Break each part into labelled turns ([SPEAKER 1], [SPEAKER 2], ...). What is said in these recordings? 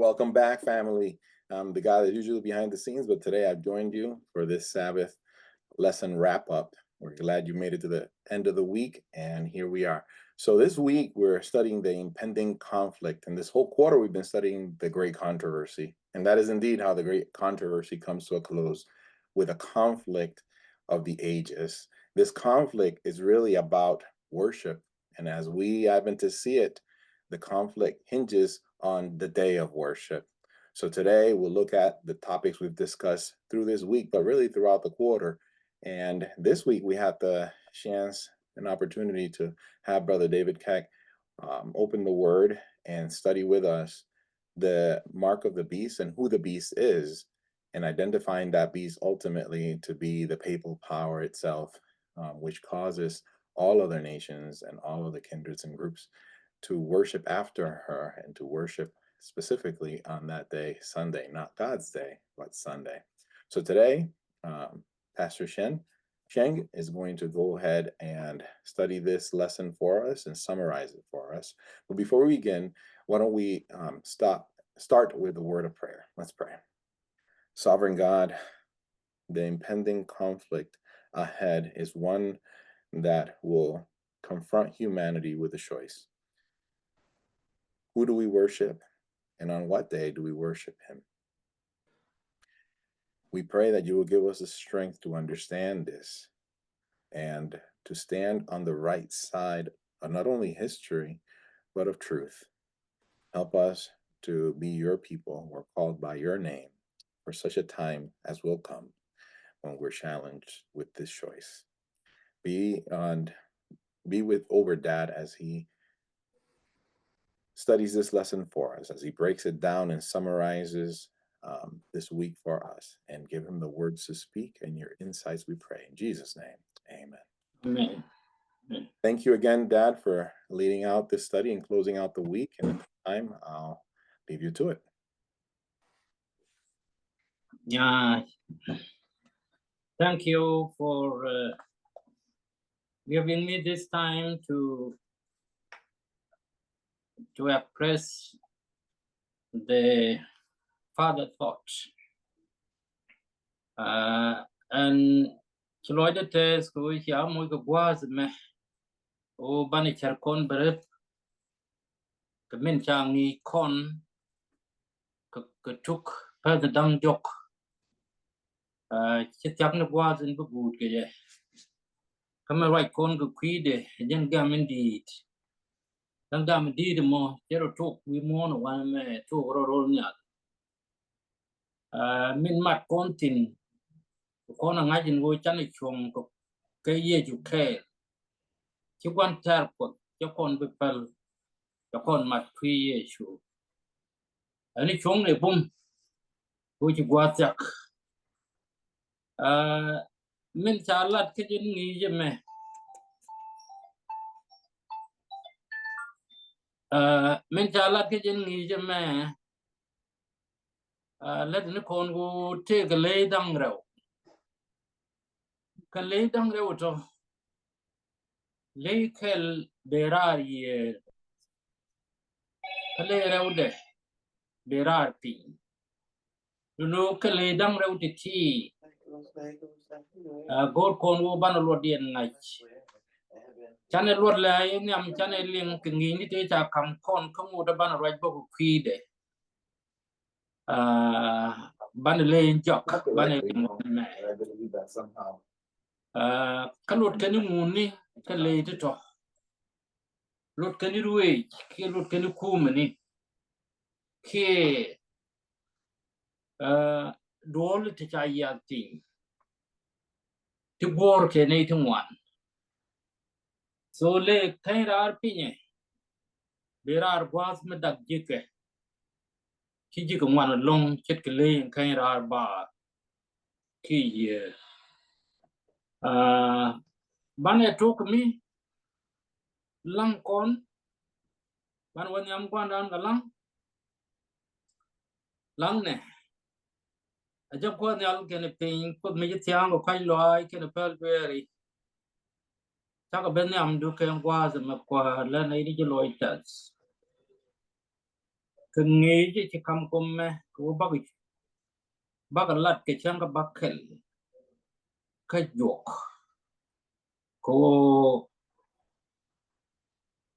[SPEAKER 1] Welcome back, family. I'm the guy that's usually behind the scenes, but today I've joined you for this Sabbath lesson wrap up. We're glad you made it to the end of the week, and here we are. So this week we're studying the impending conflict, and this whole quarter we've been studying the great controversy. And that is indeed how the great controversy comes to a close, with a conflict of the ages. This conflict is really about worship, and as we Adventists see it, the conflict hinges on the day of worship. So today we'll look at the topics we've discussed through this week, but really throughout the quarter. And this week we had the chance and opportunity to have Brother David Keck open the Word and study with us the mark of the beast and who the beast is, and identifying that beast ultimately to be the papal power itself, which causes all other nations and all of the kindreds and groups to worship after her and to worship specifically on that day, Sunday, not God's day, but Sunday. So today, Pastor Sheng is going to go ahead and study this lesson for us and summarize it for us. But before we begin, why don't we start with a word of prayer. Let's pray. Sovereign God, the impending conflict ahead is one that will confront humanity with a choice. Who do we worship, and on what day do we worship him? We pray that you will give us the strength to understand this and to stand on the right side of not only history, but of truth. Help us to be your people. We're called by your name for such a time as will come when we're challenged with this choice. Be with Oberdad as he studies this lesson for us, as he breaks it down and summarizes this week for us, and give him the words to speak and your insights, we pray. In Jesus' name, amen.
[SPEAKER 2] Amen.
[SPEAKER 1] Thank you again, Dad, for leading out this study and closing out the week. And at this time, I'll leave you to it.
[SPEAKER 2] Yeah. Thank you for giving me this time to express the Father thoughts. And Chiloy the test go here muy go was me o bani charcon berep kemin changi con took per the dung joke chitap no was in good ke come right con go quid yen gam indeed dan gam indeed mo zero talk we more no one me to roll nyat min mat con tin con ngajin wo chan chong ko ke ye ju ke chi quan tar ko cho con be pel cho con mat kwi ye chu ani chong ne bum wo chi gwa chak min chalat ke jin ngi je me min chalat ke jin ngi je me let ni con go te ke le dang raw ka le dang raw to le kel berar ye ka le raw de berar pi no ka le dang raw de ti gor con wo ban lo dien ngai chane luat la nyam chane ling kingi ni te cha kam kon kamu da ban right bo kwi de ban le jok ban me kalot kani nguni ka le to lot kani ruwe ke lot kani kumani ke dol te cha ya ti bor ke nei thwan so le kai rar pinye berar gwas me dak jike ki jike ngwan long chet ke le kai rar ba ki ye ban e tok mi lang kon ban wanyam kwan dan galang lang ne aja ko nyal ke ne pin ko mi tiang ko kai loi ke ne pel beri ta ko ben yam du ke ngwa za ma kwa la nei di loi tats cái nghề chứ chỉ không có mẹ của bác lật cái chân cái bác khel cái ruột cô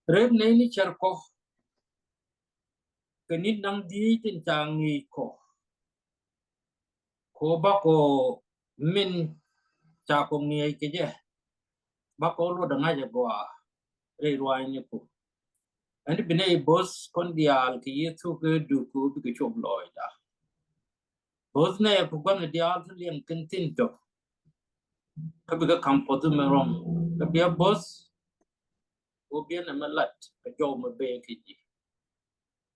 [SPEAKER 2] rep này ni char ko cái nít năng đi trên trang nghề ko bác cô min cha ko nghề cái gì bác cô luôn đang ngay qua rê ruai ni ko anh bên này boss con dial cái gì thu cái du ko bị cái chụp lòi đó boss này ko con dial thu liền kinh tin cho cái bị cái campo tu merong cái bị boss cô biến là mất lật cái chỗ mà về cái gì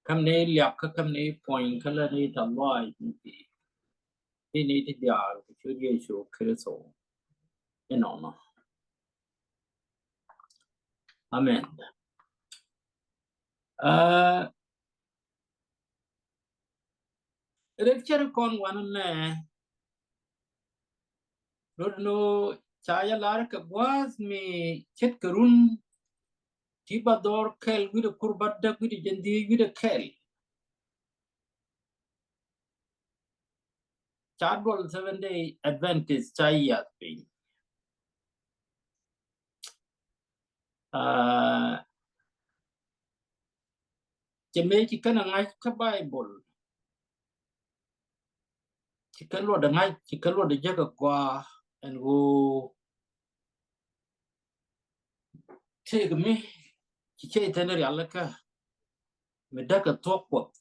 [SPEAKER 2] cam này liệp cái cam này point cái là này tầm loài thì này thì dial cái chỗ gì số cái số cái nó amen lecture con one nè rồi nó chaya lar cái was mi chết kerun tiba dor kel with kurbat da with jendi with kel chadwal 7 day advantage chaya pin cheme chỉ cần ngay cái bible chỉ cần lo được cái qua and go take me chỉ chơi thế này là cái mình đã cái thuốc của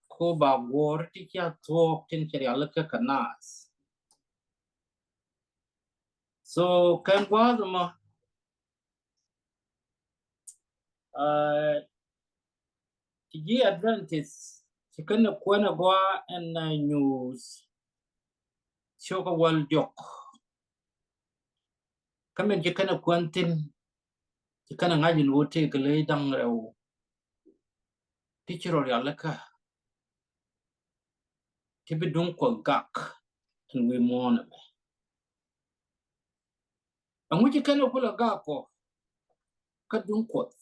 [SPEAKER 2] cô bà war thì cái thuốc trên cái là cái canas so can qua rồi mà chỉ advantage chỉ cần là quan là qua and news show cái world joke cái mình chỉ cần là quan tin chỉ cần là ngay những vấn đề cái lấy đăng rồi thì chỉ rồi là cái thì bị đúng của gạc and we mourn anh muốn chỉ cần là cái gạc của cái đúng của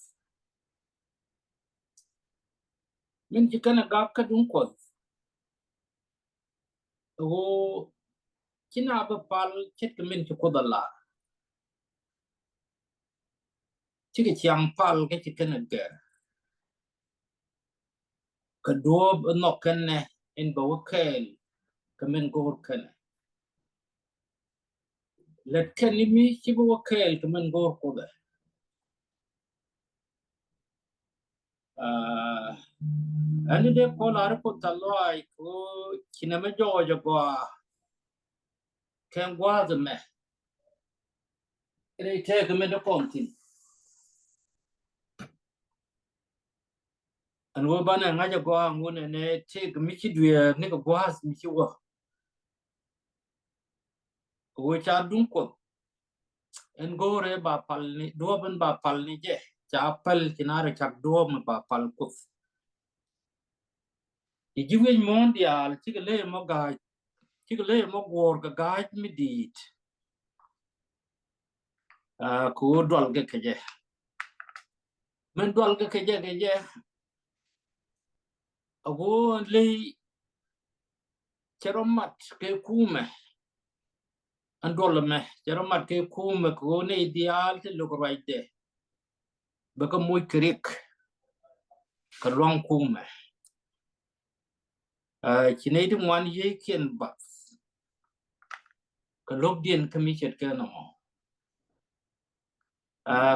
[SPEAKER 2] mình chỉ cần là gạc cái đúng của chỉ nào bị pal chết cái mình chỉ có đó là chỉ cái chiang pal cái chỉ cần là cái đuôi nó cần này in bảo kêu cái mình có cái này let cái này mi chỉ bảo kêu cái mình có cái anh đi có là có talo ai có chỉ nằm cho qua khen qua rồi mẹ cái này cái mình đã còn tin anh vô ban ngày cho qua muốn này cái mi chỉ đuôi này cái qua mi chỉ qua vô cha đúng của anh go re ba pal ni đua bên ba pal ni je cha pal chỉ nãy chắc đua mà ba pal của thì chỉ với món dia chỉ cái lấy mà gai chỉ cái lấy mà gor cái gai mi đi cô đoan cái gì mình đoan cái gì cô lấy cheromat cái cume anh đoan mà cheromat cái cume cô này ideal thì lúc right there baka muy krik cái loang cume chỉ này thì ngoan gì kiên bạc cái lúc điên cái mi chết cái nó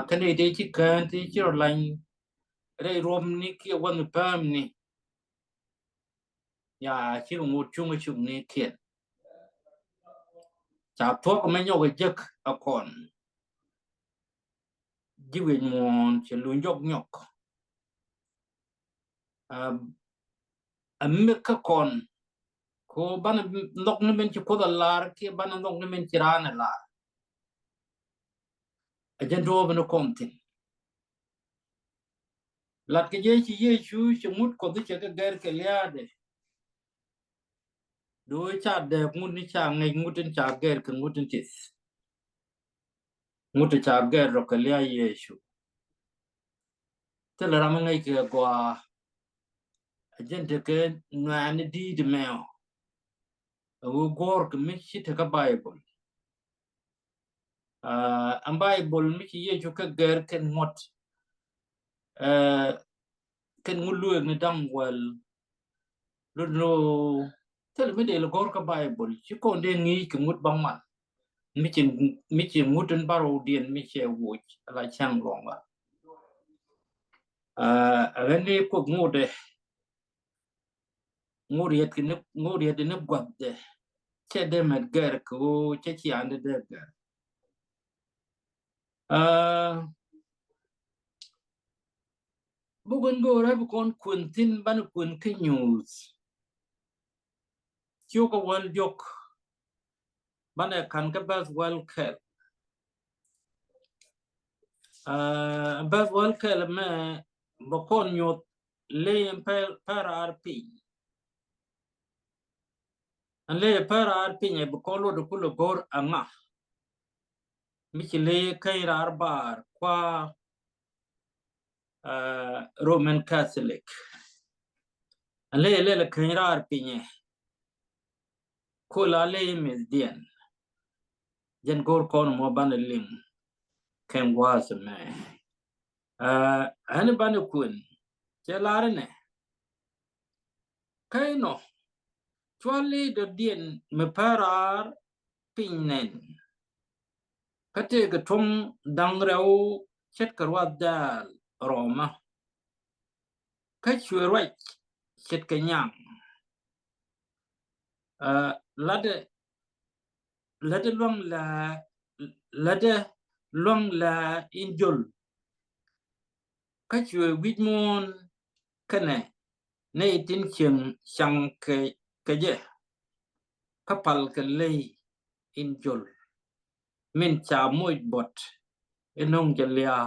[SPEAKER 2] cái này thì chỉ cần thì chỉ là đây rom ni kia quan pam ni ya chỉ là một chung ni kia chả thuốc mấy nhau cái giấc ở còn chỉ vì muốn chỉ luôn nhọc mấy cái con cô ban nóc nó mình chỉ có là lar kia ban nóc nó mình chỉ ra là ajan đồ bên nó công tin lát cái gì chỉ chú chỉ mút có cái ger cái lia đấy đôi cha đẹp mút ni cha ngay mút trên cha ger cái mút trên chít mút cha ger rồi cái lia chú thế là làm ngay cái qua ajen te ke nwan di de meo wo gor ke mi chi te ka Bible an Bible mi chi ye ju ka ger ken mot ken ngulu ni dang wal lo tel mi de lo gor ka Bible chi ko de ngi ke mut bang man mi chi mutun baro dien mi che wo la chang longa rende ko ngode ke ne gwadde che de met ger ko che chi ande de ger bugun go ra bu kon kun tin ban kun ke news chu ko wal jok ban kan ka bas wal ke bas wal ke me bu kon nyot le per rp an le per rp ne bu kon lo de kulo gor anga mi chi le kai rar bar kwa Roman Catholic an le kai rar pinye ko la le mis dien jen gor kon mo ban ling ken was me an ban kun che lare ne kai no chwali de dien me parar pinen kate ga tum dang rau chet karwa dal roma ka chwere chet kenyang lade long la injul ka chwe witmon kane ne tin chen sang ke je kapal ke lei injul min cha moy bot enong jelia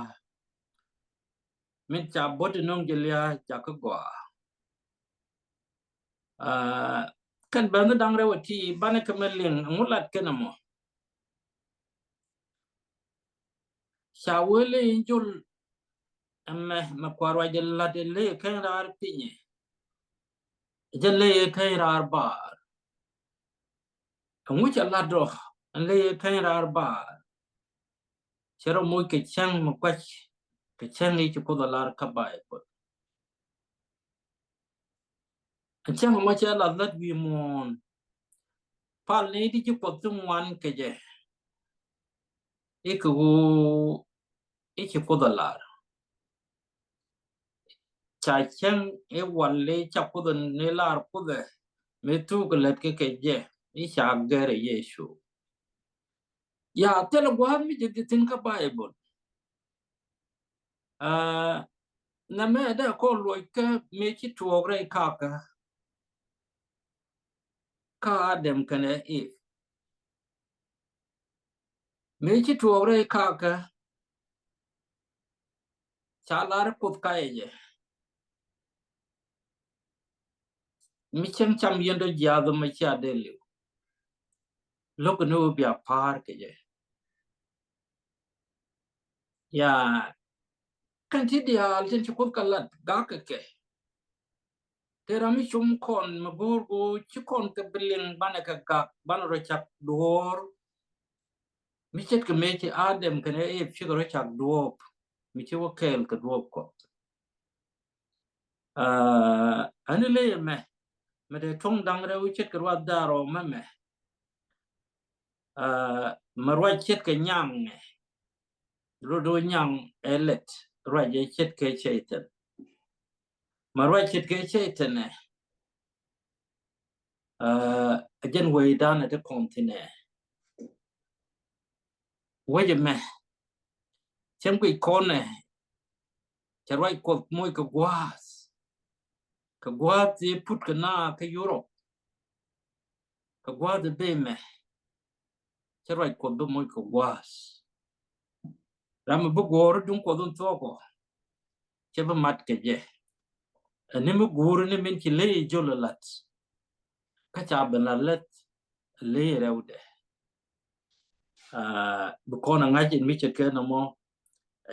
[SPEAKER 2] min cha bot enong jelia cha ka gwa kan ban dang rewati bana kamelin ngulat kenamo shawele injul amma makwarwa jella de le kan rar pinye jelle kan rar bar amu chala do le kan rar bar chero moy ke chang makwach ke chang ni ko dalar ka bai ko chang ma chala lat bi mon pal ni di ko tum wan ke je ko dalar cha chang e walle cha ko ne lar ko de me tu ko let ke je ni cha gere yesu ya tele gwa mi je tin ka Bible na me da ko loy ke me chi tuogre ka dem kane if me chi tuogre ka chalar put ka ye mi chen cham yendo jado ma cha delu lok no bia par ke ye ya kan ti dia alten chi put kalat ga ke terami chum kon magurgo chi kon ke bilin bana ka ga bana ro chak dor mi chet ke me chi adem kane if chi ro chak dop mi chi wo kel ke dop ko anile me de tong dang re chet ke wa daro me marwa chet ke nyang rodo nyang elet raje chet ke cheten marwa chet ke cheten ajen we dan at kontine we me chem ku kone charwai ko moy ko gwas put kana ke Europe ka gwas be me charwai ko do moy ko gwas ram bu gor dun ko dun toko cheba mat ke je ni mu guru ni min ki le jolalat ka cha banalet le rewde bu kona ngajin mi che ke no mo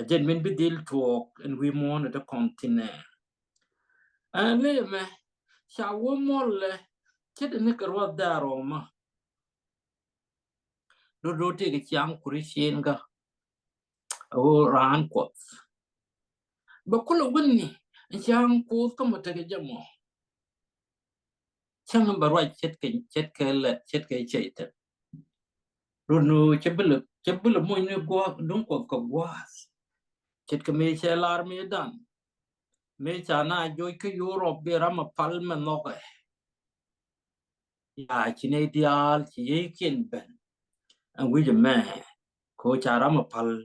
[SPEAKER 2] jen min bidil tuok en wi mon de kontine le me shawo molle chede ne karwa daro ma do te ke chang kurishin ga o ran ko ba kula wonni chang ko ko mata ke jamo chang barwa chet ke le chet ke chete no chebulu mo ne go don ko was chet ke me chelar me dan me chana joy ke Europe be ram pal me no ke ya chine dial chi ken ben and we the man ko charam pal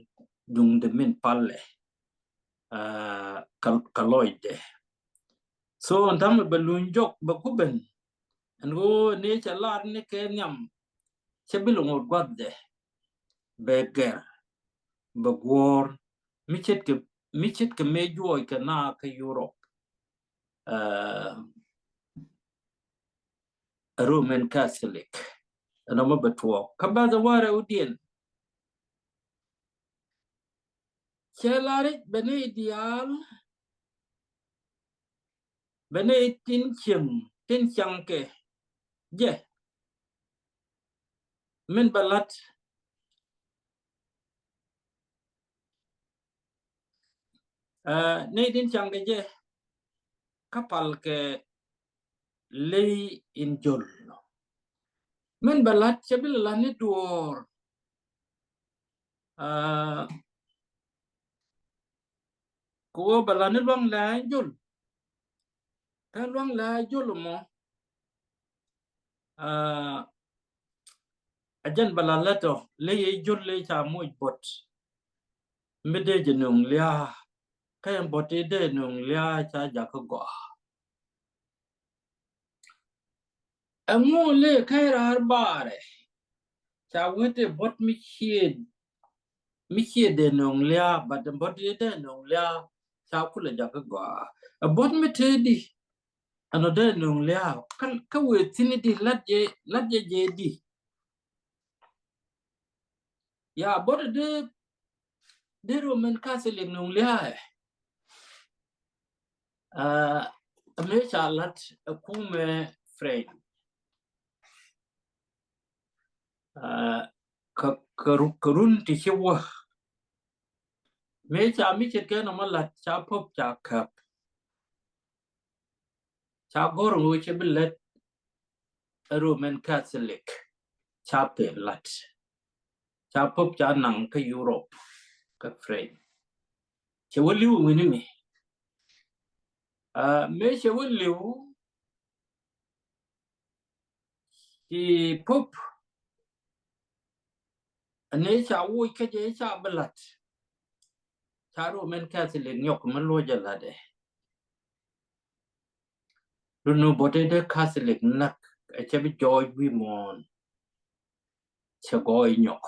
[SPEAKER 2] dung de min pal le kaloide so ndam balun jok ba kuben and go ne chalar ne ke nyam chebulu ngor godde beger bagor michet ke me joy ke na ke Europe Roman Catholic and I'm about to kaba the wara udien chelare bene ideal bene tin chang ke je min balat ne tin chang ke je kapal ke lay in jol min balat chabil la ni duor ko balani luang la jol ka luang la jol mo ajan balalato lay jol le cha mo bot mede jenung lia kayan bote de nung lia cha ja ko go amu le kairar bare cha wete bot mi chie de nung lia but bot de nung lia cha kula ja ko go a bot mi te di ano de nung lia ka we tini di latje je di ya bot de Roman Catholic nung lia me chalat kume friend karun ti chewa me cha mi chet ke no malat cha pop cha kap cha gor ngo che bilet Roman Catholic cha pe lat cha pop cha nang ka Europe ka friend che waliu ngini me me che waliu ti pop ne cha wo ke je cha bilat cha Roman Catholic nyok ma lo jala de no bote de Catholic nak che bi joy wi mon che goy nyok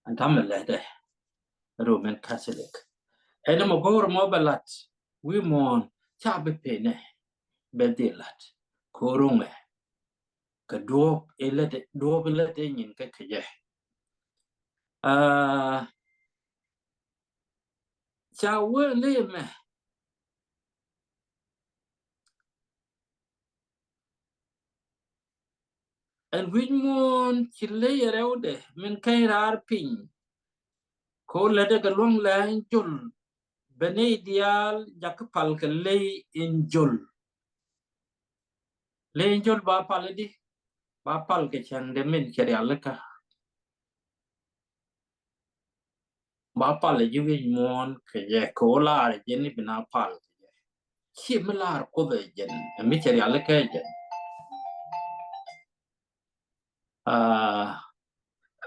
[SPEAKER 2] antam le de Roman Catholic ene mo gor mo balat wi mon cha be pene be dilat korunge ka do elete nyin ka keje cha we le me en wi mon chi le rewde min kay rar pin ko lede ka long la jul bene ideal jak pal ka le in jul le jul ba pal di ba pal ke chan de min kere alaka ba pal ji wi mon ke je ko la je ni bina pal chi melar ko be jen mi kere alaka je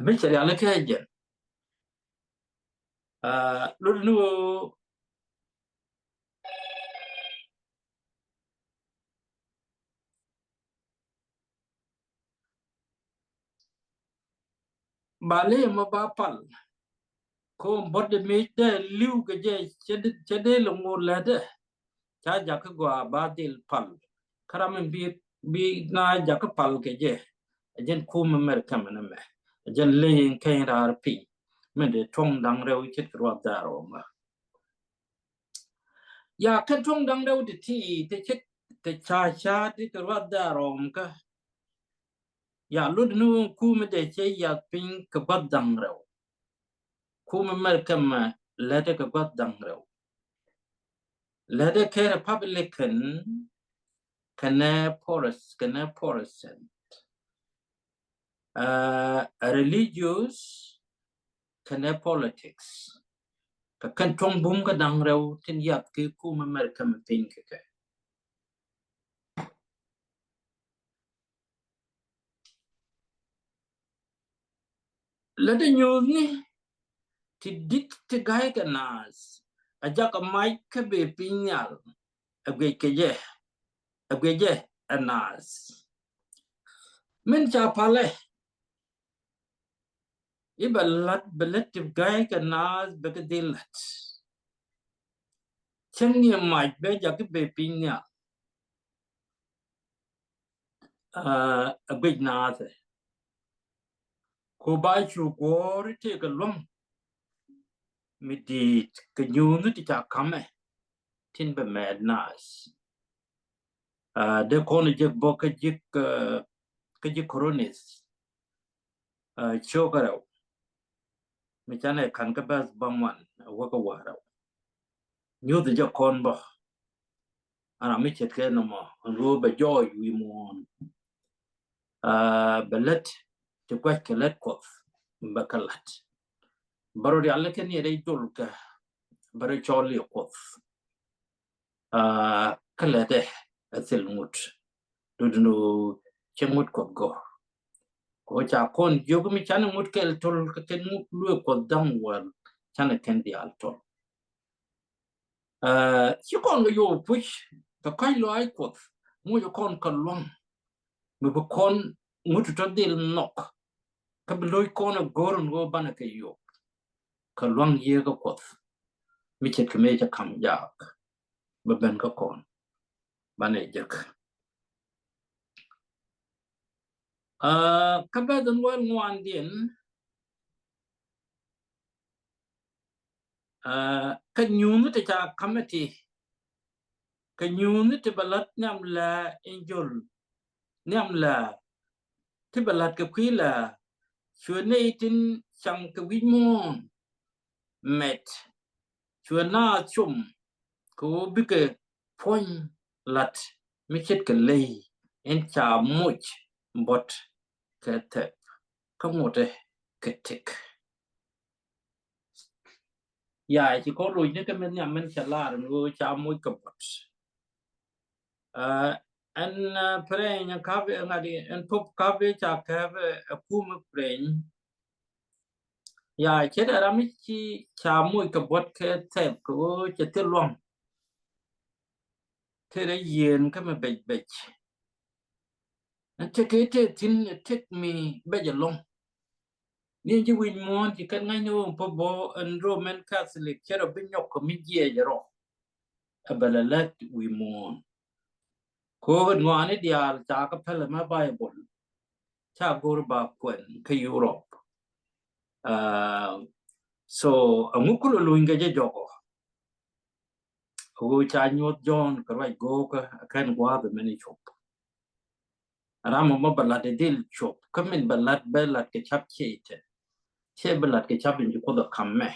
[SPEAKER 2] mi kere alaka je lu bale ma ba pal ko bodde mi de liu ke je chede lo ngor la de cha ja ka gwa ba dil pal karam bi na ja ka pal ke je jen ku ma mer kam na me jen le kain rar pi me de thong dang rew chit ro da ro ma ya kan thong dang rew de ti te chit te cha ti ka wa da rom ka ya lud nu ku me de che ya pin ka badang rew ku me mer kam le de ka badang rew le de ke republican kana porous religious kana politics ka kan tong bum ka dang rew tin yap ke ku me mer kam pin ka le de nyu ni ti dik ti gai ka nas aja ka mai ka be pinyal agwe anas min cha pale ibalat belet ti gai ka nas be ka dilat chen ni mai be ja ka be pinyal agwe nas ko ba chu gor ti ka lom mi di ka nyu nu ti cha kame tin be med nas de kon je bo ka jik koronis chokaraw mi chane kan ka bas bangwan wa ka waraw nyu de jo kon bo ana mi chet ke no mo ro ba jo yu mon belet te kwa kelet ko ba kalat baro di alle ken yere dol ka baro choli ko kalete asil mut dudnu chemut ko go ko cha kon jogo mi chane mut kel tol ka ken mut lu ko dam wal chane ken di alto chi kon go yo push ka kai lo ai ko mu yo kon ka long mi bu kon mutu to dil nok ka bloy kon goron go bana ka yo ka long ye ga ko mi chet ka me ja kam jak ba ben ka kon bana jak ka ba don wal ngwan din ka nyunu te cha kamati ka nyunu te balat nyam la enjol nyam la te balat ka kwila chune tin chang ka wimon met chuna chum ko bike point lat mi chet ka lei en cha much bot ka te ka ngote ka tek ya chỉ có rồi như cái mình nhà mình sẽ là người cha much ka bot anh pre nya ka ve ngadi en pop ka ve cha ka ve kum pre ya che da ram chi cha much ka bot ka te ko che te long thế đấy yên cái mà bịch bịch thế cái thế tin thích mi bây giờ long nên chỉ win mon thì cái ngay nhau po bo en Roman Catholic chế rồi bên nhóc của mình gì vậy rồi à bà là let win mon cô vẫn ngoan ấy dia cha cái phê là mà Bible cha gor ba quen cái Europe so ông cũng lo luin cái joko cô cha nhot John cái right go cái qua về mình chụp ram mà balat dil chụp cái mình balat cái chap chê che belat ke chap in ko da kamme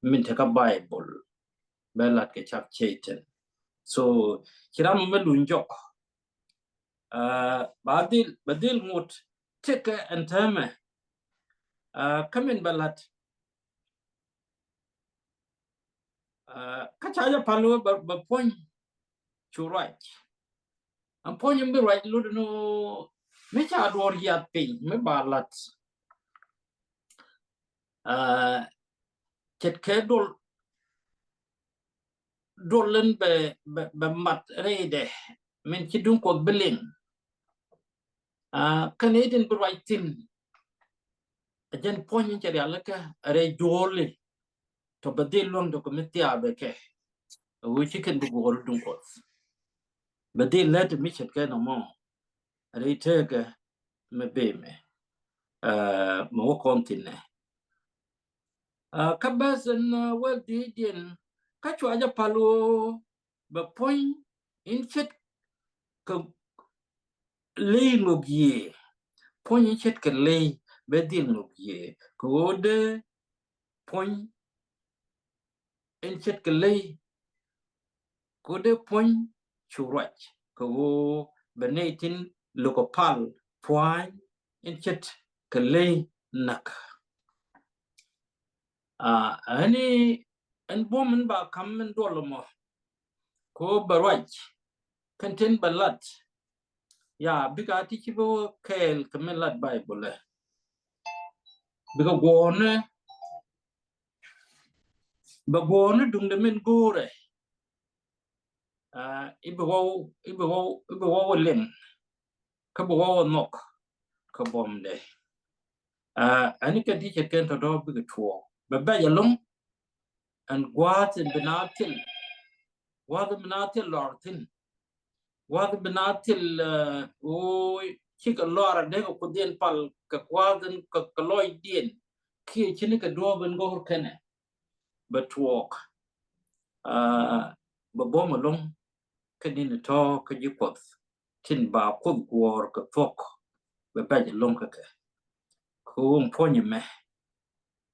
[SPEAKER 2] min ta ka Bible belat ke chap cheten so kiram me lunjok badil ngut teke entame kamin belat ka chaja palu ba point to right am point be right lu no me cha dor ya pin me balat chet ke dolen be mat rede men ci dun ko beling Canadian be right tin ajen point ci yalla ka re joli to badil long do committee abeke we can be go dun ko badil let mi chet ke no mo re tege me be me mo kontine kabasen well di din ka chwa ja palu ba point in chet ka lei ngục ye point in chet ka lei bedil ngục ye ko de point in chet ka lei ko de point churach ko benetin lokopal point in chet ka lei nak ani an bomen ba kam men dolomo ko barwach kanten balat ya biga tichibo kel kamelat bible biga gone dung de men gore ibo len ka bo nok ka bomde ani ka tiche ken to do biga tuo ba ya long an gwat en benatil lortin wad benatil o chika lora de ko den pal ka kwaden ka loy dien ki chini ka do ben go kene but walk ba bom long kadin to ka jikot tin ba ko gwor ka tok ba ba long ka ko ponye me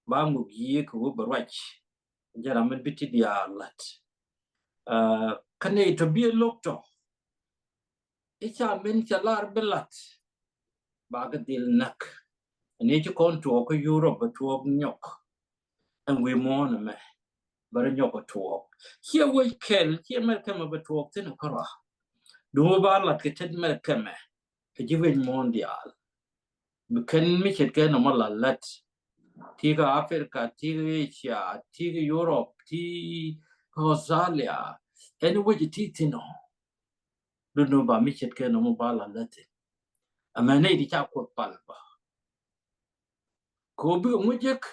[SPEAKER 2] ba mu yi ko barwach jara men biti dia lat kane to bi lokto icha men chalar belat ba ga dil nak ni ci kon to ko Europe to nyok and we mon me bar nyok to here we kel here mer kama ba to tin ko do ba la ke ted mer kama ke jiwen mondial be ken mi chet ke no mala lat ti ga Africa ti Asia ti Europe ti Australia anyway ti tino do no ba mi chet ke no mo ba la lat amane di cha ko palba ko bi mo jek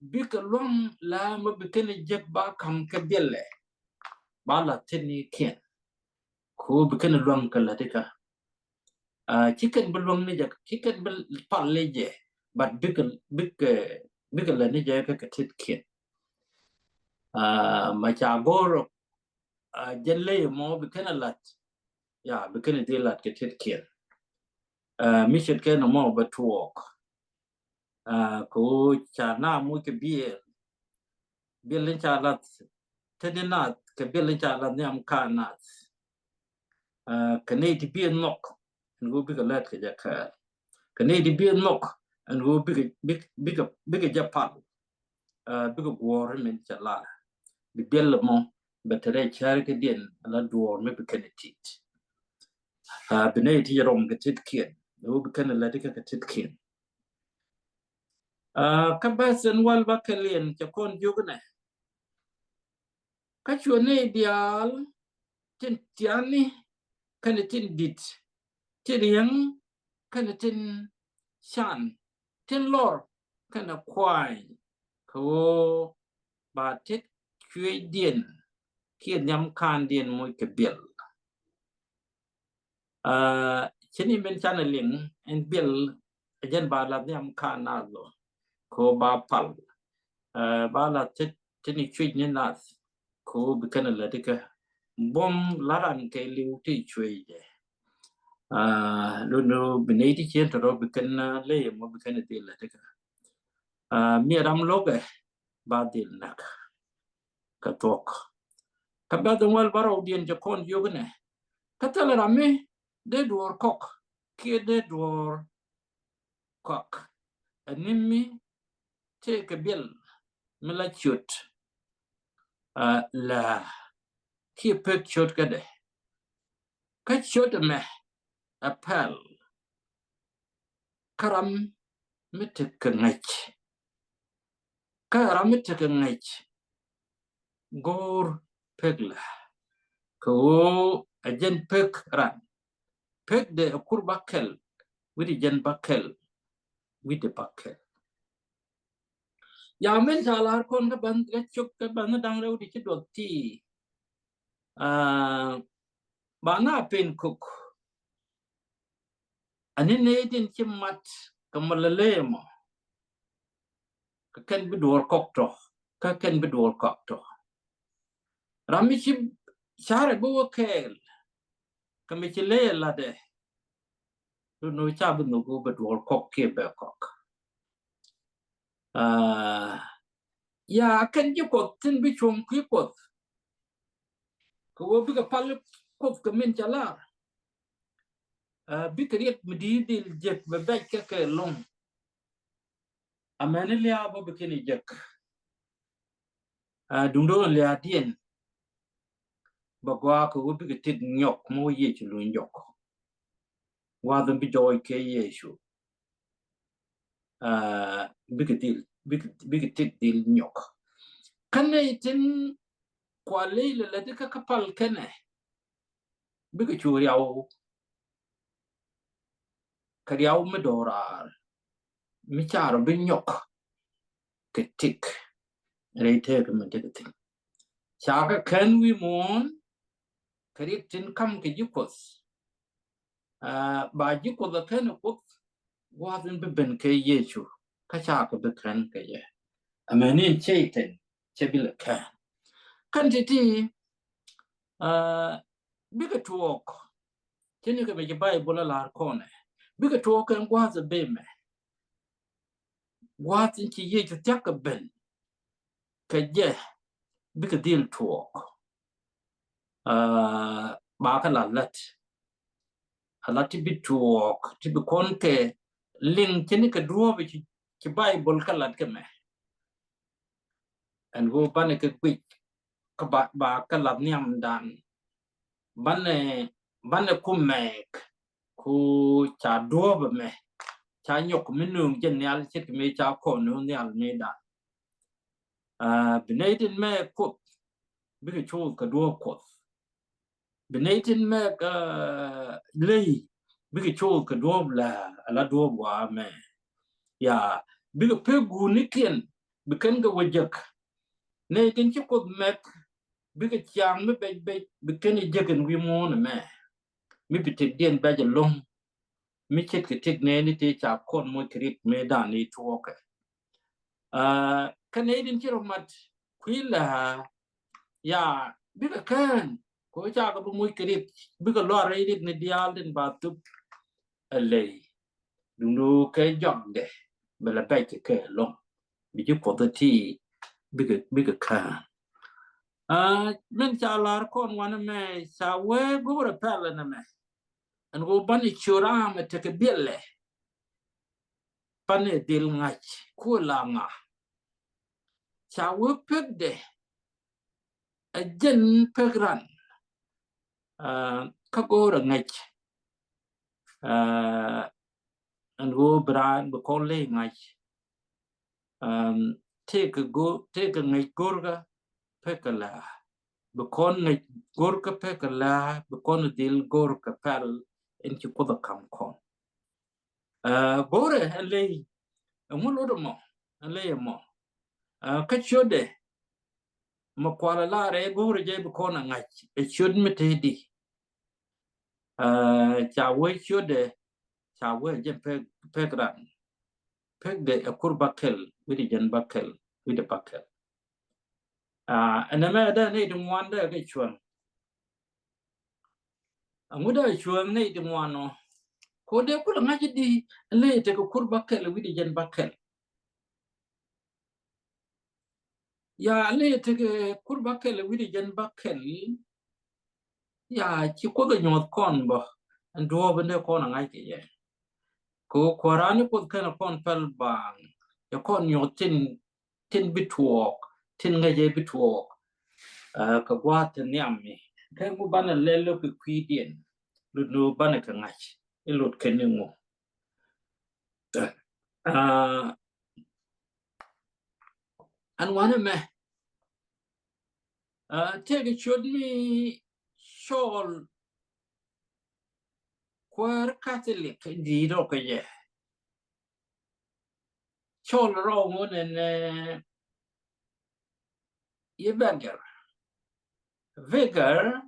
[SPEAKER 2] bika long la ma bikene jek ba kam ka belle ba la tini ken ko bikene long ka la dika chicken belong ni jak chicken bel palle je but bika la ni je ka tit ken ma cha goro jelle mo bikene lat ya bikene de lat ka tit ken mi chet ken mo ba tuok ko cha na mu ke biel len cha lat tedinat ke bel cha lat ni am kanat kane ti bien nok ngo bi ka lat ka jaka kane ti bien nok ngo bi ka japan bi ka gwor men chala bi bel mo betere char ke den ala duor me bi kane tit bine ti rom ke tit kien ngo bi kane lat ka tit kien ka basen wal ba kelien cha kon jugne ka chone dial tin tiani kane tin dit tiriang kana tin shan tin lor kana kwai ko ba tit kwe dien kia nyam kan dien moi ke bil chini men chana ling en bil ajan ba la nyam kan na lo ko ba pal ba la tit tini kwe ni nas ko bi kana la dika bom laran ke liu ti kwe je no binati chen to bikan le mo bikan dil la tika mi ram loge ba dil nak ka tok ka ba dong wal baro dien je kon yogne ka tala rame de dor kok ke de dor kok animi te ka bil mila chut la ki pek chut ka de ka chut me apel karam mitek ngach karam mitek ngach gor pegla ko ajen pek ran pek de kur bakel widi jen bakel widi bakel ya men salar kon ka ban ka chuk ka ban dang rew di chidot ti bana pen cook ani ne din chimat kamalale mo ka ken bidur kokto ka ken bidur kokto rami chim share bo kel kami chile la de no cha bu no go bedwol kok ke be kok ya kan ji ko tin bi chum ki ko wo bi ka pal ko ka min chala bi kriet mdi dil jek be be ke long amene lia bo be kini jek dundo lia dien ba gwa ko wo bi ka tit nyok mo ye chi lu nyok wa dum bi joy ke yesu bi ka tit dil nyok kan ne tin kwa leile la de ka kapal kene bi ka chu yaw ka yaw me dora mi charo bi nyok ke tik re te ka me te tin chaka kan wi mon kari tin kam ke jikos ba jiko da kan ko wazin bi ben ke yesu ka chaka bi kan ke ye amani cheiten chebil kan titi bi ka tuok tini ka me bible la kone bi ka tuok kan waza be me wazin ki yesu taka ben ka je bi ka dil tuok ba ka lalat halati bi tuok ti bi kon ke ling tini ka duo bi ki bible ka lat ka me and go bane ka quick ka ba ka lat niam dan bane kumek ku cha duo ba me cha nyok minung jen nyal chit me cha ko no nyal me da binatin me ko bi ka chu ka duo ko binatin me ka lei bi ka chu ka duo la duo wa me ya bi ka pe gu ni kien bi kan ga wajak ne tin chi ko mek bi ka chang me be bi kan jagan wi mo na me mi bi te dien ba ja long mi chet ke tek ne ni te cha kon mo krit me da ni to ka kan ne din chi ro mat kwila ya bi ka kan ko cha ka bu mo krit bi ka lo re dit ne dial den ba tu le dung du ke jong de ba la ba ke long bi ju ko ta ti bi ka kan men cha lar kon wana me cha we go ra pala na me an go bani chura me te ke bille pane dil ngach ku la nga cha we pek de a jen pegran ka go ra ngach an go bran be kon le ngach te ke ngach gorga pekala be kon ngach gorga pekala be kon dil gorga pal en ki ko da kam kon bore le mulo do mo le mo ka chode mo kwala la re bore je be kon ngach e chod me te di cha we chode cha we je pegran peg de akur bakel widi jan bakel widi bakel ana me da ne dum wanda ga chuan amuda chuan ne dum wano ko de kula ngaji di le te ko kur bakel widi jan bakel ya le te kur bakel widi jan bakel ya chi ko ga nyot kon bo ando bende kon ngai ke ye ko korani ko kana kon pel bang ya kon nyotin tin bituok tin ngaje bituok ka gwat niammi kai mu bana lelo ku kwidien lu bana ka ngach ilot keningo an wana me tege chodmi shol kwar catholic di ro ka ye shol ro monen ye Vicar,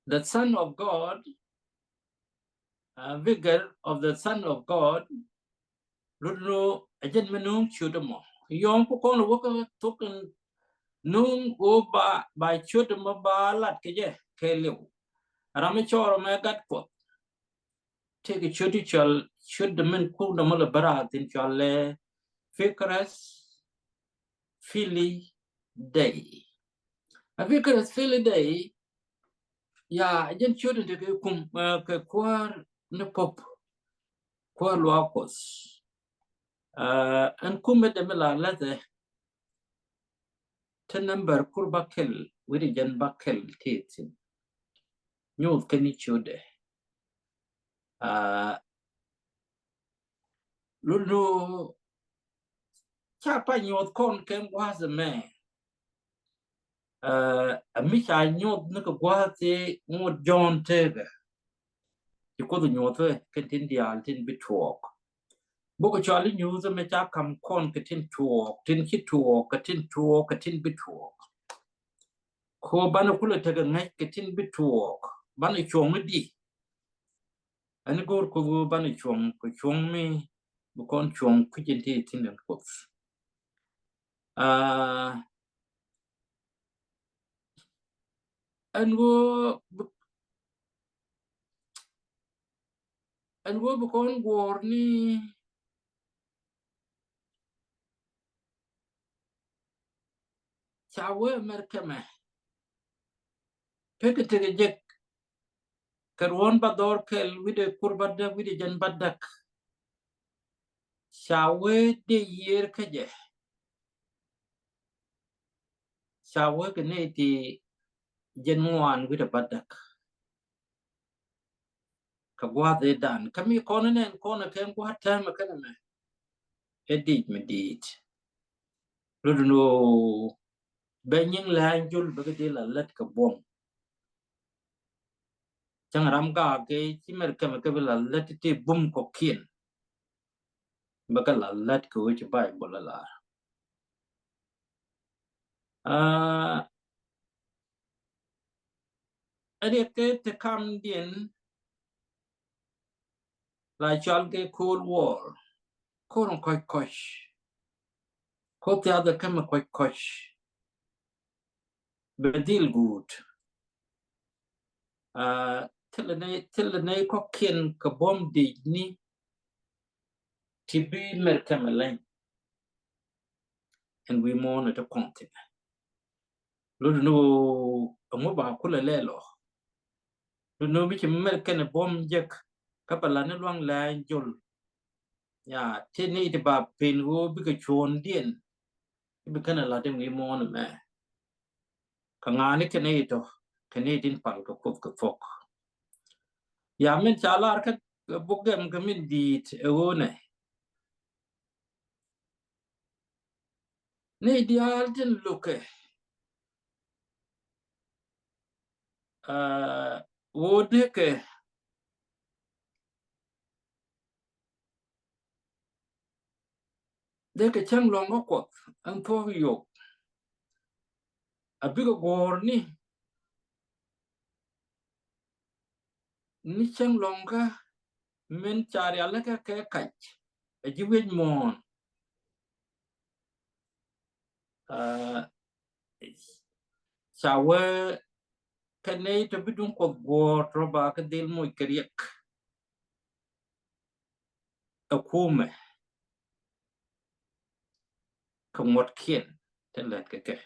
[SPEAKER 2] the son of God, vicar of the son of God, Ludno ajen menung chudamo. Yom ko kon wo ka token nung go ba chudamo ba lat ke je ke lew. Ramachor Megat Pot. Take a chutty chal, should the men cool the mother barat in chale, Fikras Philly Day. A Fikras Philly Day, ya, I didn't shoot it to come, quar no pop, quar locos. And come at the Mila leather. Ten number Kurbakel, with a Jan Bakel teeth. New can it shoot. Lulu Chapa nyot kon kem was a man. A Misha nyot nuka guate more John Taylor. You could nyot continue altin bitwalk. Book Charlie news a mecha come con catin to walk, tin hit to walk, a tin to walk, a tin bitwalk. Ko banakula take a neck a tin bitwalk. Banichomidi. And go kugu banichom, kuchom me, bukon chom, kitchen tea tin and cooks. And go bukon war ni chawe merkeme. Pick it a jack. Karwan bador kel with a kurbada with a jan badak. Shawe de year kaje. Shawe ganeti genuine with a badak. Kagwa they done. Come here, corner and corner came what time a caname. It did me did. Runo Benying Langul Bagadilla let kabom. Changaramga gay, Timmer Kamakabilla let it boom coquin. Bagala let go which Bible. Educate to come in like Chalke Cold War. Coron quite cosh. Quote the other come quite cosh. But deal good. Till the nay coquin kabom did ni to be Mercameline. And we mourn at a continent. Lord no a mobile cooler lelo. Lord no which American a bomb jack. Capalana long line jol. Ya, tinny the bar pain who big a chon din. You become a lot of we mourn man. Kangani Canadian Punk of folk. Yamin Chalarka book them come indeed a one. Nay, the Alton look. Woodeke. They can chang long awkward and for you. A bigger warning. Nichang longer men charialaka catch. A jewel moon. Shower canate to be doing war, Robaka del Moikariak. A kume. Come what kin. Tell that keke.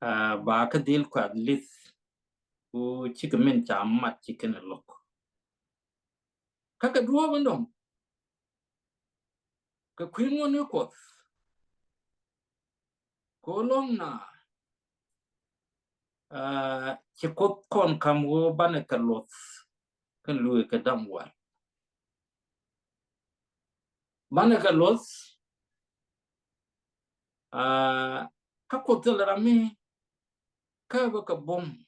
[SPEAKER 2] Baka deal quad lith. Who chicken men jam mat chicken a look. Kaka dwarf ka queen one you quoth. Go long na. Chikot con come wo banaka loth. Can Louis a damn one. Banaka loth. Kakotel rami. Kabaka bomb.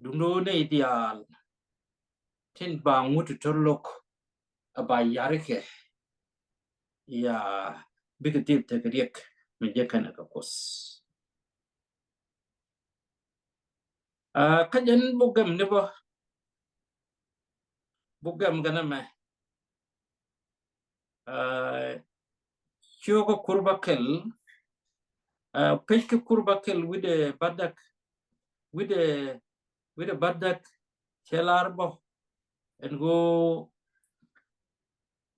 [SPEAKER 2] Do no ideal. Tin bang wood to look about Yarike. Ya big deep take a rick. Majakanaka was. Kajan bogam never. Bogam ganame. Chogo Kurbakel Peshke kurbakel with the badak with the badak chelarbo and go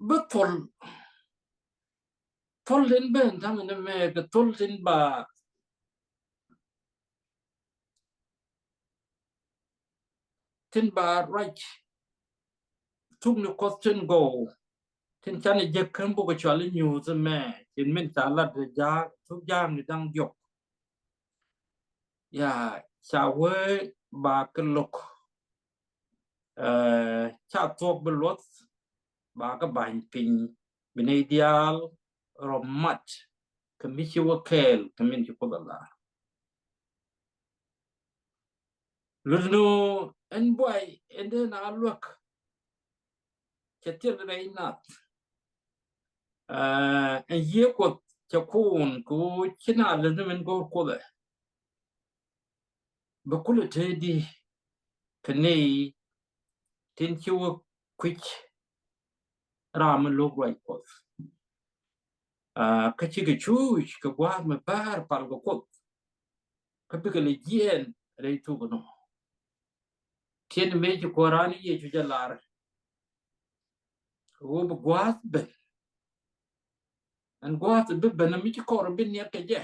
[SPEAKER 2] but told in ben tamen me the told in ba tin ba right took the question go tin chane je kan bo ko chali news me tin men chala de ja thu jang ni dang yok ya cha we ba kan lok cha tok belot ba ka ban pin binadial romat kamichi wakel kamin ki podala lunu en boy en den a look chatir reinat en ye ko chakun ku china lunu men go ko da ba kula tedi kanei tin chiwa quick ram log right ko ka chi ga chu ka gwa me bar pal go ko ka bi ga le yen rei tu go no tien me ji ko rani ye ju jalar wo ba gwa be an gwa be be na mi ko bin ne ka je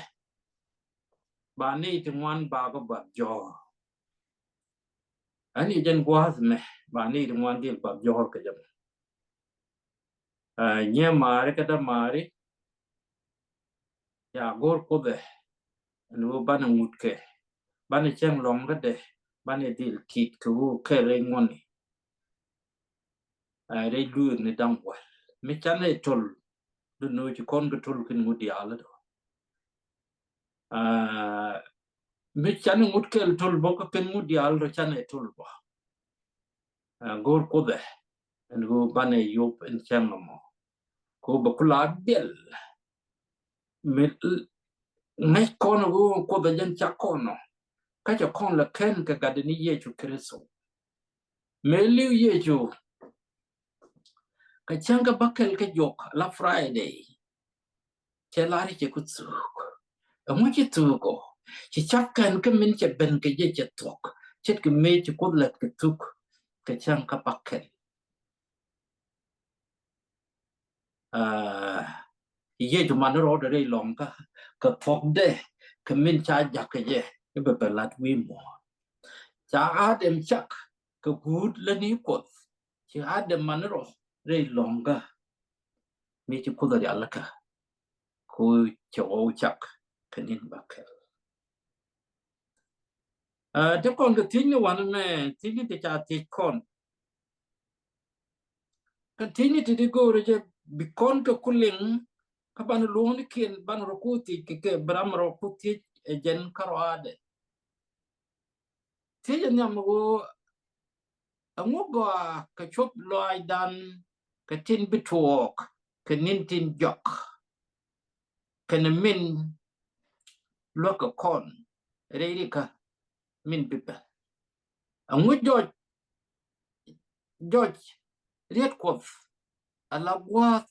[SPEAKER 2] ba nei ti wan ba go ba jo ani jen gwa me ba nei ti wan dil ba jo ka jam nye mare ka da mare ya gor ko de no ba na mut ke ba ne cheng long ga de ba ne dil kit ku ke re ngoni re lu ne dang wa mi chan e tol du no ji kon ga tol kin mudi ala do mi chan mut ke tol bo ka kin mudi ala do chan e tol bo gor ko de en go ba ne yop en cheng mo ko ba kula bel mi ngai kono go ko da jan cha kono ka cha kon la ken ka ga de ni ye chu kreso me liu ye chu ka changa bakel ka jok la friday che lari che kutsu amu che tuko che chakkan ka min che ben ka ye che tok chet ka me che kodlat ka tuk ka changa bakel ye chu man ro de long ka tok de ka min cha jak ka ye be belat wi mo cha adem chak ka gud la ni kot cha adem man ro re long ka me che kodlat ya la ka ko cho chak ka nin bakel thế còn cái thính là hoàn mẹ thính thì chả thính con cái thính thì đi go rồi chứ bị con cái culing các bạn luôn đi kiên bạn rồi cụ thì cái bram rồi cụ thì gen karo ade thế là nhầm go ông go cái chốt loài đan cái tin bị thuộc cái nín tin giọt cái mình lo cái con đây đi cả mình bị bể ông George George riết cuộc là quá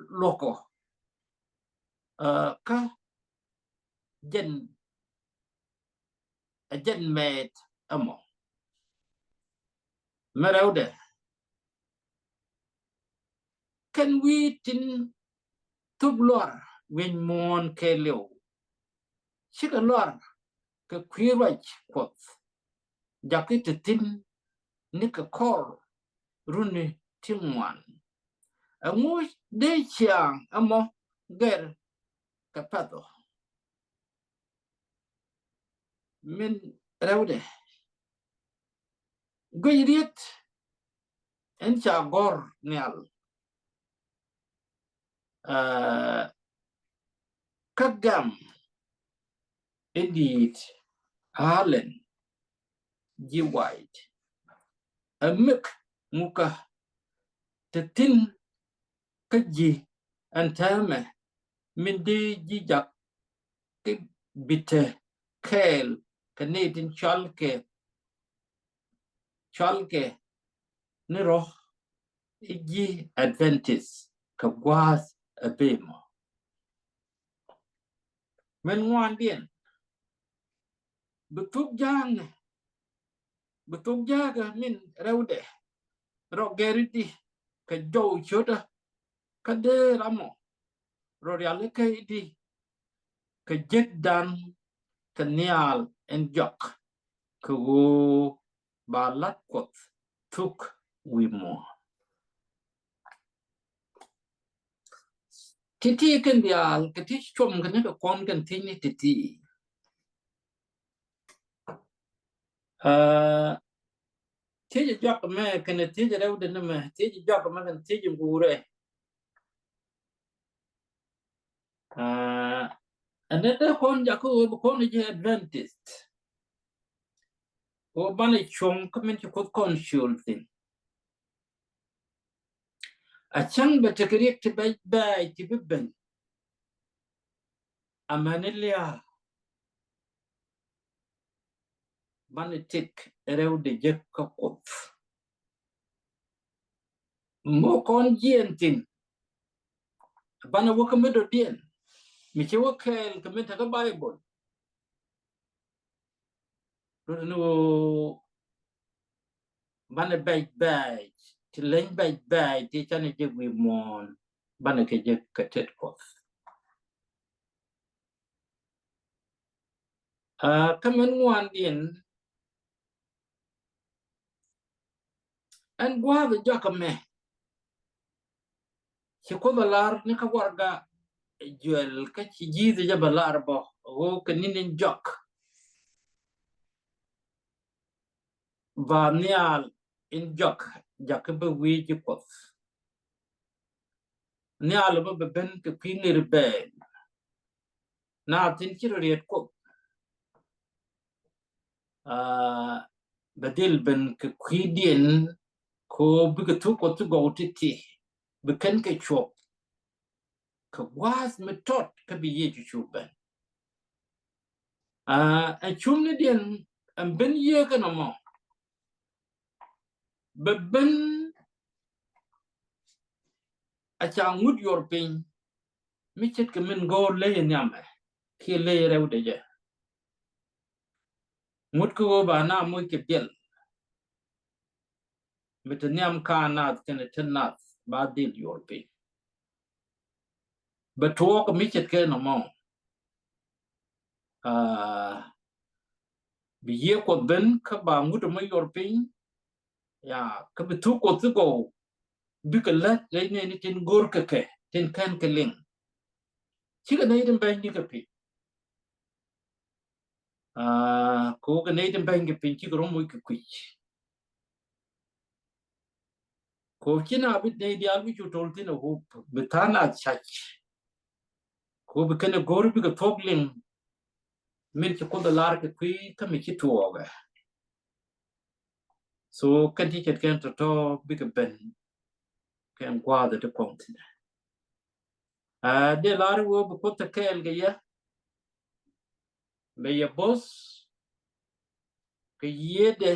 [SPEAKER 2] loko ka jen med amo meraude can we tin tub lor when mon ke leo chika lor ka kwirach pot jakit tin ni ka kor runi tingwan amu de chiang amo ger ka pado min raude goyriet en cha gor nyal kagam edit Allen G. White a mik muka tin cái gì anh thấy mà mình đi di dặc cái bite kale cái này tin chalke nó rồi gì advantage cái quá a bemo men ngoan dien betuk jang betuk jaga min rewde ro geriti ka jow chota ka de ramo ro yale kay di ka jeddan ka nial en jok ka wo balat kot tuk wimo titi kan dial ka ti chom kan ka kon kan tini titi tiji jok me kan tiji rewde na me tiji jok me kan tiji ngure another kon jaku kon je adventist o bani chom kamen ko consulting a chang ba tekrik te bay ti bibben amanelia bani tik rewde jekka kot mo kon jentin bana waka medo dien mi che wakel kamen ta bible no bana bay ti len bay ti chane je wi mon bana ke je katet kot kamen wan dien an gwa the jakame ci ko balar ni ka warga juel ka ci jiide ja balar bo o ka ninin jok va nial in jok jak be wi ci ko nial bo be ben ke pinir be na tin ci riet ko badil ben ke kwidien ko bi ke tu ko tu go titi be ken ke chop ka was metot ka bi ye ci ben a chumni dien am ben ye ka no mo ben a chang mut yor pin mi chet ke min go le nyame ki le rew de je mut ko ba na mo ke bel mit nyam ka na ken tenat ba dil yor pin be to ko mi chet ke no mo bi ye ko ben ka ba mut mo yor pin ya ka bi tu ko tu go bi ka let le ne ni tin gor ke tin kan ke ling chi ka nei den ben ni ka pi ko ka nei den ben ke pin chi ko mo ke kwi ko kina bit nei dia bi chu tol tin ho betana chach ko bi kana gor bi ka togling min ki ko da lar ke kwi ka mi ki tuoga so kan ti ket kan to bi ka ben kan kwa da to konti de lar wo bi ko ta kel ga ya me ya boss ke yede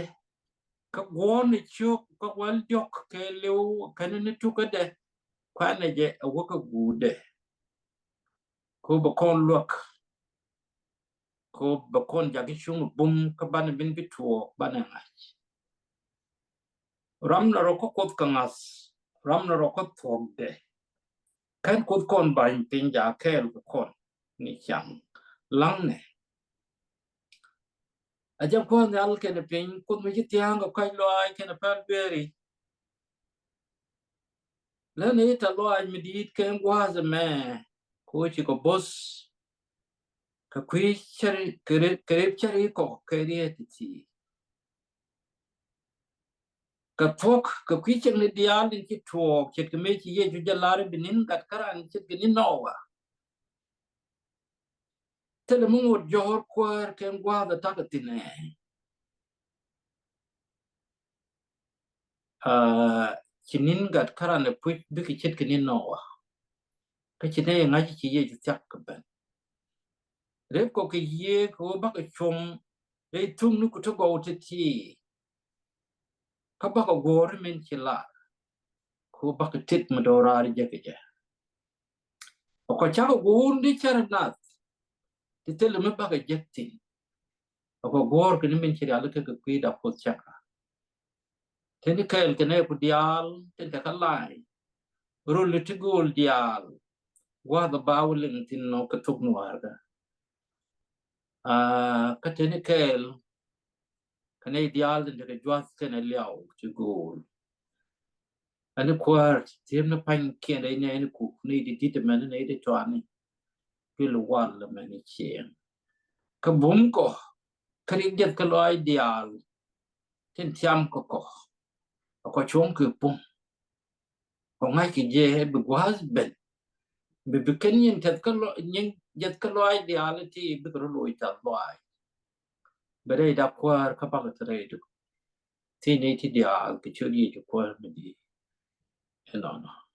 [SPEAKER 2] ka gon chok ka wal jok ke lew kan ne tu ka de kwa ne je wo ka gude ko ba kon lok ko ba kon jagi chung bum ka ban bin bituo bananga ram na ro ko kot kangas ram na ro ko thogde kan kot kon ba pin ja kel ko kon ni chang lang ne a jam kon al ken pin kun mi tiang ko kai loai ken pa beri la ne ta loai mi dit ken wa za me ko chi ko boss ka kwi chari kere chari ko kere ti ka thok ka kwi chen ne dial in ki thok chet ke me chi ye ju jalare binin kat karan chet ke ni nowa tele mu jor kwar ken gwa da takatine chinin gat karan ne put bi ki chet ke ni nowa ka chine nga chi ye ju tak ka ben re ko ke ye ko ba ka chom re tum nu ku to go ti ka ba ka gor men chi la ko ba ka tit ma dora ri je ke je ko cha ko gun di char na ti tele me ba ga jetin ko gor ke ni min chiri ala ke kui da pot chaka teni kel ke ne ku dial ten ka lai rul ti gol dial wa da bawlin tin no ka tuk nuar ga ka teni kel ka ne dial den ka jwas ke ne liao ti gol ani kwar tim na pan ke ne ne ku ni di de men ne de chwani pi lu wal la men chien ka bum ko kari get ka loi dial ten tiam ko chom ke pum ko ngai ki je be was ben be ken yin tet ka lo yin jet ka loi dial ti be ko loi ta loi be dai da kwar ka pa ka tre du ti ne ti dial ki churi ju kwar me di no